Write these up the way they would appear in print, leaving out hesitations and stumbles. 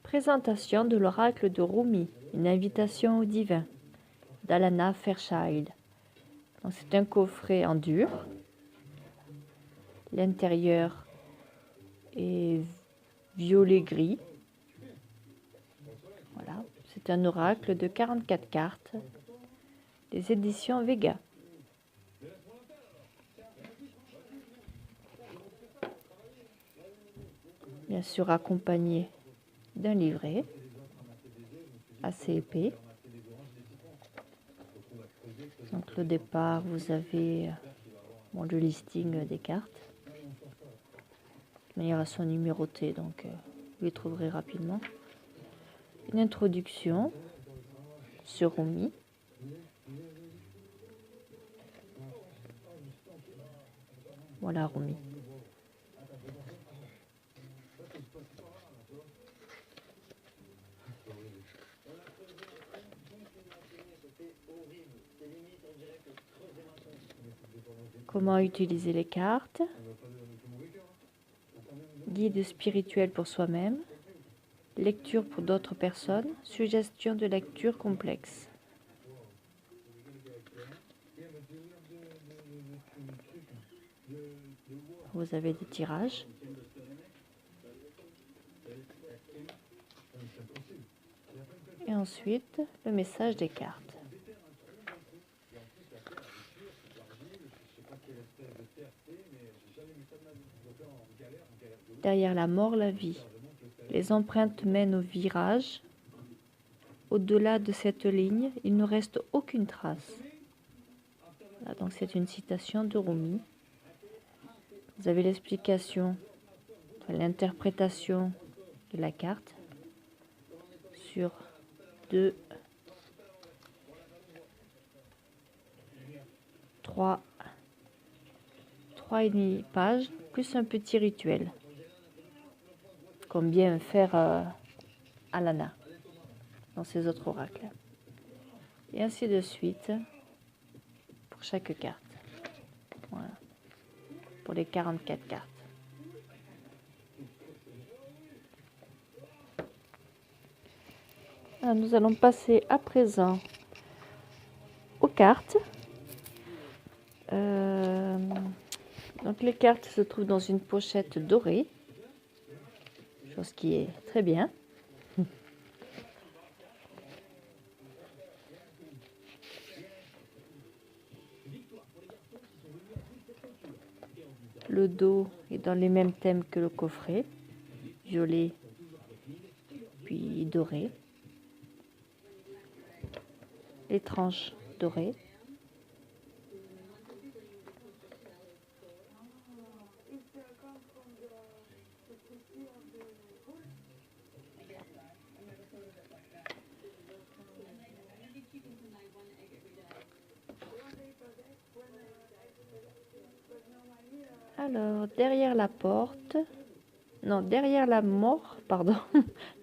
Présentation de l'oracle de Rumi, une invitation au divin, d'Alana Fairchild. C'est un coffret en dur. L'intérieur est violet-gris. Voilà. C'est un oracle de 44 cartes des éditions Vega. Bien sûr accompagné d'un livret assez épais. Donc le départ, vous avez le listing des cartes. De manière, elles sont numérotées, donc vous les trouverez rapidement. Une introduction sur Rumi. Voilà Rumi. Comment utiliser les cartes. Guide spirituel pour soi-même. Lecture pour d'autres personnes. Suggestion de lecture complexe. Vous avez des tirages. Et ensuite, le message des cartes. Derrière la mort, la vie. Les empreintes mènent au virage. Au-delà de cette ligne, il ne reste aucune trace. Voilà, donc c'est une citation de Rumi. Vous avez l'explication, l'interprétation de la carte sur 3,5 pages, plus un petit rituel. Comme bien faire Alana dans ses autres oracles. Et ainsi de suite pour chaque carte. Voilà. Pour les 44 cartes. Alors, nous allons passer à présent aux cartes. Donc les cartes se trouvent dans une pochette dorée. Chose qui est très bien. Le dos est dans les mêmes thèmes que le coffret. Violet, puis doré. Les tranches dorées. Alors, derrière la porte, non, derrière la mort, pardon,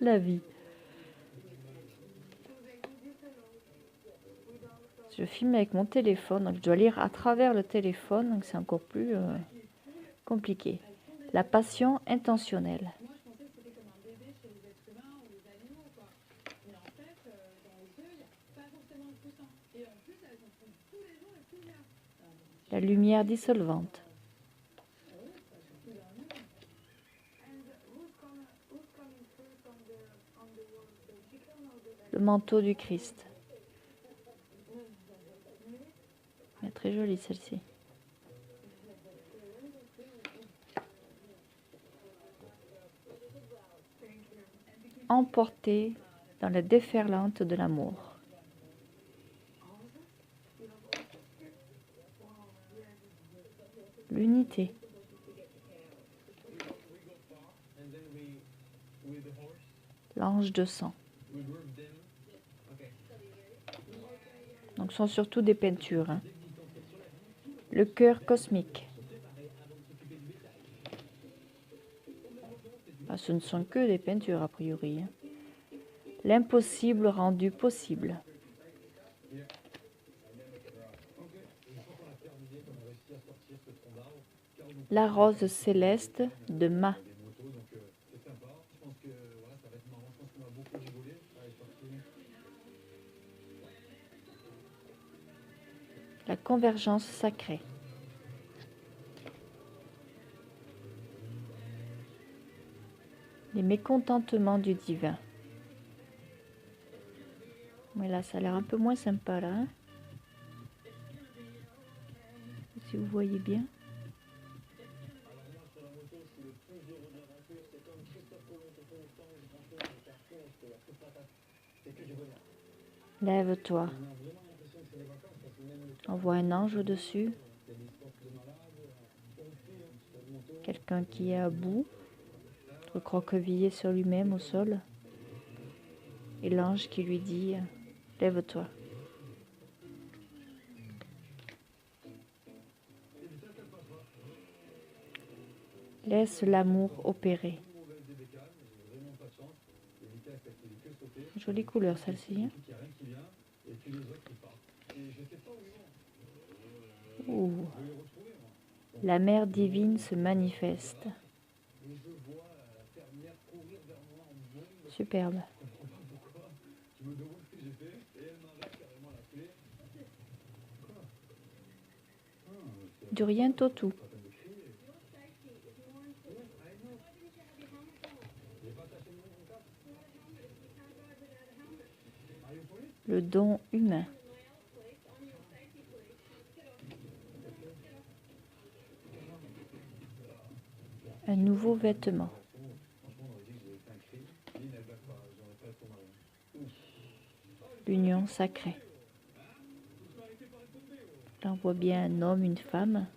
la vie. Je filme avec mon téléphone, donc je dois lire à travers le téléphone, donc c'est encore plus compliqué. La passion intentionnelle. La lumière dissolvante. Le manteau du Christ. Elle est très jolie celle-ci. Emporté dans la déferlante de l'amour. L'unité. L'ange de sang. Donc ce sont surtout des peintures. Hein. Le cœur cosmique. Ah, ce ne sont que des peintures a priori. Hein. L'impossible rendu possible. La rose céleste de Ma. La convergence sacrée. Les mécontentements du divin. Mais là, ça a l'air un peu moins sympa, là. Hein, si vous voyez bien. Lève-toi. On voit un ange au-dessus. Quelqu'un qui est à bout, recroquevillé sur lui-même au sol. Et l'ange qui lui dit « Lève-toi ». Laisse l'amour opérer. Jolie couleur celle-ci. Hein. Ouh. La mère divine se manifeste. Superbe. Du rien au tout. Le don humain. Un nouveau vêtement. L'union sacrée. Là, on voit bien un homme, une femme.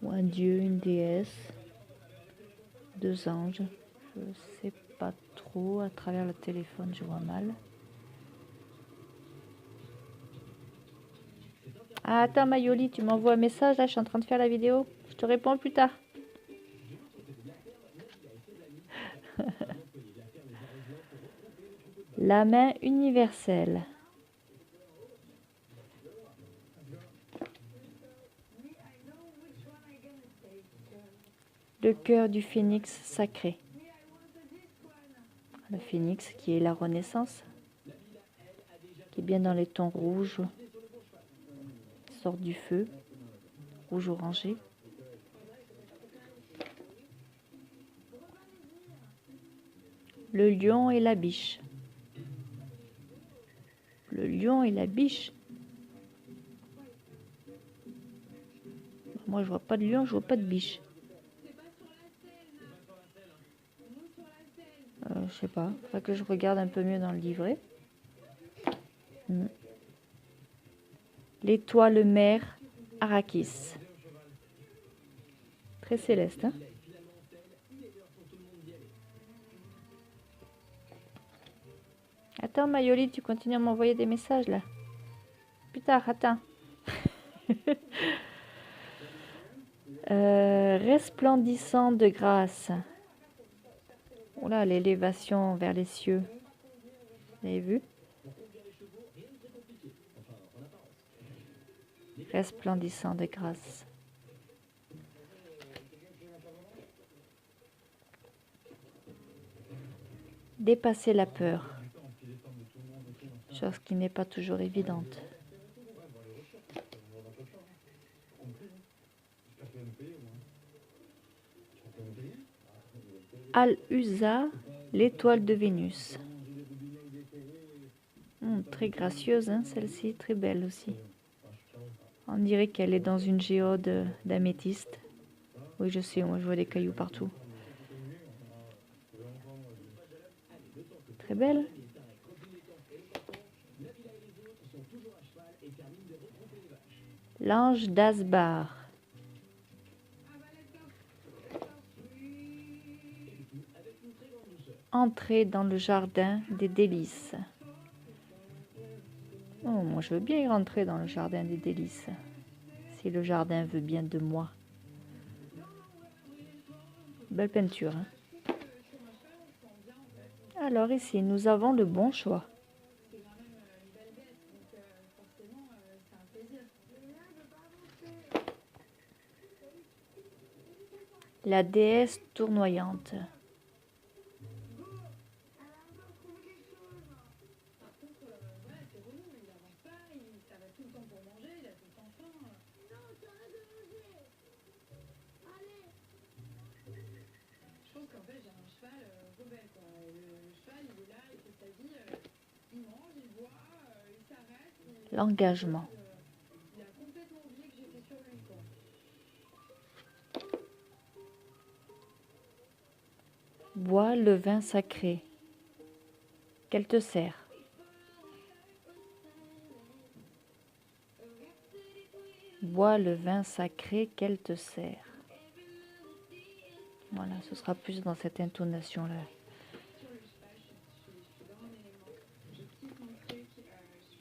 Ou un dieu, une déesse. 2 anges. Je ne sais pas trop. À travers le téléphone, je vois mal. Ah, attends, Mayoli, tu m'envoies un message. Là, je suis en train de faire la vidéo. Je te réponds plus tard. La main universelle. Le cœur du phénix sacré. Le phénix qui est la renaissance, qui est bien dans les tons rouges, qui sort du feu, rouge orangé. Le lion et la biche. Le lion et la biche. Moi, je vois pas de lion, je vois pas de biche. Je sais pas. Faudrait que je regarde un peu mieux dans le livret. L'étoile mère Arrakis. Très céleste, hein? Attends, Mayoli, tu continues à m'envoyer des messages, là. Plus tard, attends. Resplendissant de grâce. Oh là, l'élévation vers les cieux. Vous avez vu? Resplendissant de grâce. Dépasser la peur. Chose qui n'est pas toujours évidente. Al-Uza, l'étoile de Vénus. Très gracieuse, hein, celle-ci, très belle aussi. On dirait qu'elle est dans une géode d'améthyste. Oui, je sais, moi je vois des cailloux partout. Très belle. L'ange d'Asbar. Entrer dans le jardin des délices. Oh, moi je veux bien y rentrer dans le jardin des délices. Si le jardin veut bien de moi. Belle peinture. Hein. Alors ici, nous avons le bon choix. La déesse tournoyante. L'engagement. Bois le vin sacré. Qu'elle te sert. Bois le vin sacré qu'elle te sert. Voilà, ce sera plus dans cette intonation-là.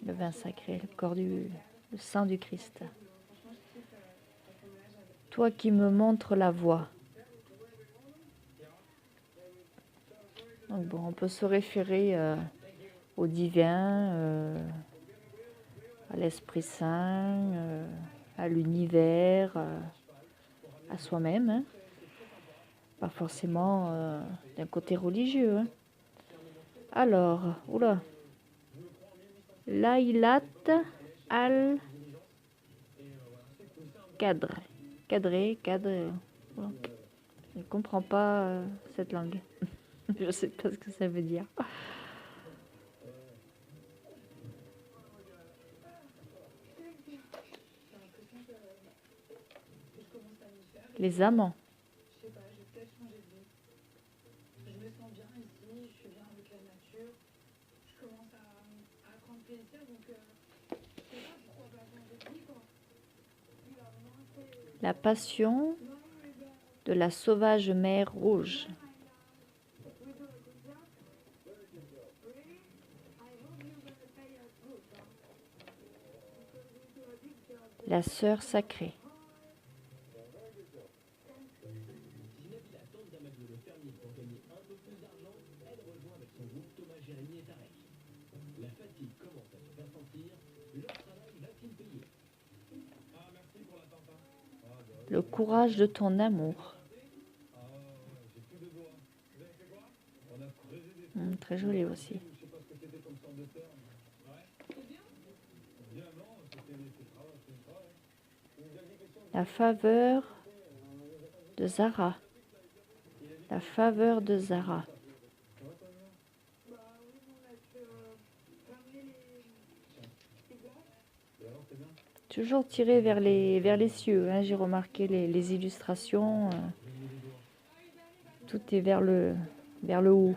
Le vin sacré, le corps le sang du Christ. Toi qui me montres la voie. Donc bon, on peut se référer au divin, à l'Esprit Saint, à l'univers, à soi-même. Hein. Pas forcément d'un côté religieux. Hein. Alors, oula. Laylat al-Qadr. Cadre. Voilà. Je ne comprends pas cette langue. Je ne sais pas ce que ça veut dire. Les amants. La passion de la sauvage mer Rouge. La sœur sacrée. Le courage de ton amour. Très joli aussi. La faveur de Zara. La faveur de Zara. Toujours tiré vers les cieux. Hein, j'ai remarqué les illustrations. Tout est vers le haut.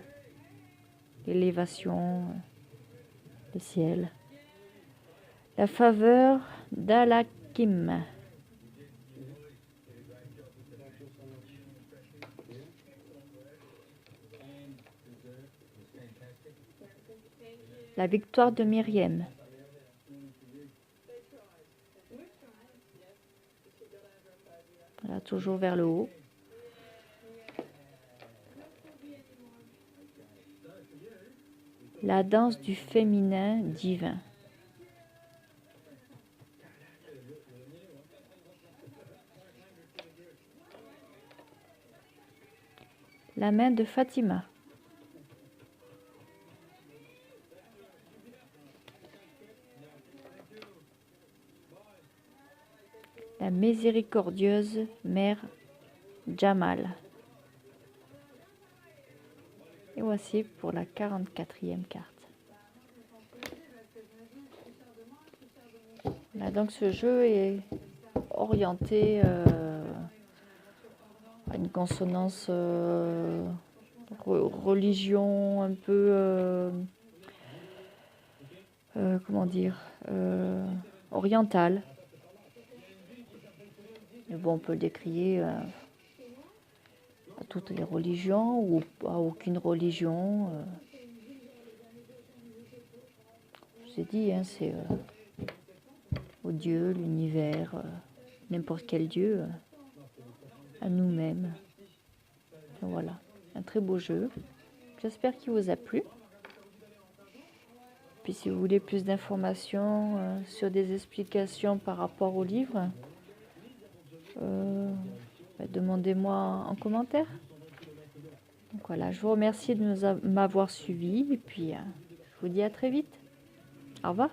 L'élévation, le ciel. La faveur d'Alakim. La victoire de Myriam. Voilà, toujours vers le haut. La danse du féminin divin. La main de Fatima. La miséricordieuse mère Jamal. Et voici pour la 44e carte. Là, donc ce jeu est orienté à une consonance religion un peu, comment dire, orientale. Mais bon, on peut le décrier à toutes les religions ou à aucune religion. Je vous ai dit, hein, c'est au Dieu, l'univers, n'importe quel Dieu, à nous-mêmes. Voilà, un très beau jeu. J'espère qu'il vous a plu. Puis si vous voulez plus d'informations sur des explications par rapport au livre, demandez-moi en commentaire. Donc voilà, je vous remercie de m'avoir suivi et puis je vous dis à très vite. Au revoir.